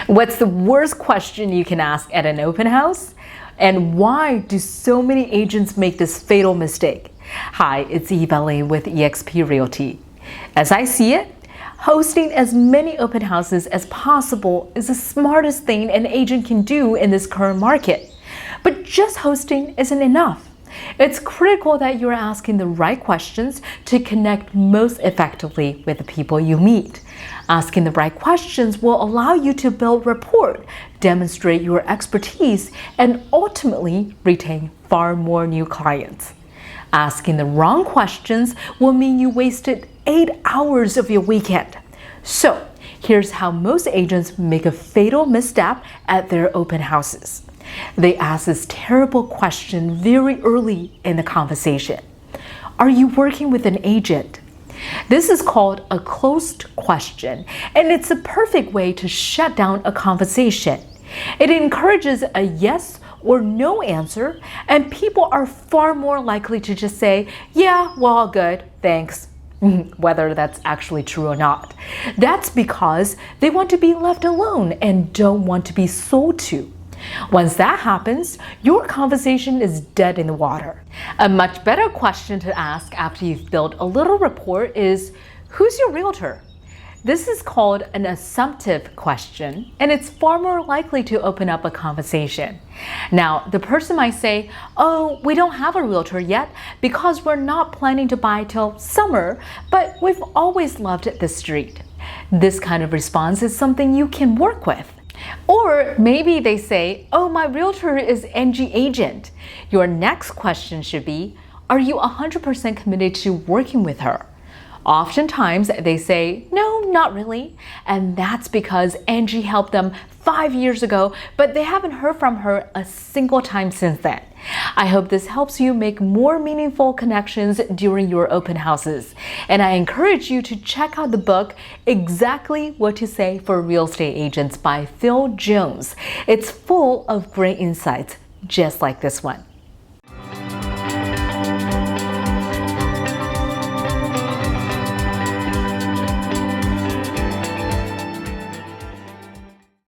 What's the worst question you can ask at an open house? And why do so many agents make this fatal mistake? Hi, it's Eva Lin with EXP Realty. As I see it, hosting as many open houses as possible is the smartest thing an agent can do in this current market. But just hosting isn't enough. It's critical that you're asking the right questions to connect most effectively with the people you meet. Asking the right questions will allow you to build rapport, demonstrate your expertise, and ultimately retain far more new clients. Asking the wrong questions will mean you wasted 8 hours of your weekend. So, here's how most agents make a fatal misstep at their open houses. They ask this terrible question very early in the conversation. Are you working with an agent? This is called a closed question, and it's a perfect way to shut down a conversation. It encourages a yes or no answer, and people are far more likely to just say, yeah, well, good, thanks, whether that's actually true or not. That's because they want to be left alone and don't want to be sold to. Once that happens, your conversation is dead in the water. A much better question to ask after you've built a little rapport is, who's your realtor? This is called an assumptive question, and it's far more likely to open up a conversation. Now, the person might say, oh, we don't have a realtor yet because we're not planning to buy till summer, but we've always loved this street. This kind of response is something you can work with. Or maybe they say, oh, my realtor is NG agent. Your next question should be, are you 100% committed to working with her? Oftentimes they say, no, not really. And that's because Angie helped them 5 years ago, but they haven't heard from her a single time since then. I hope this helps you make more meaningful connections during your open houses. And I encourage you to check out the book, Exactly What to Say for Real Estate Agents by Phil Jones. It's full of great insights, just like this one.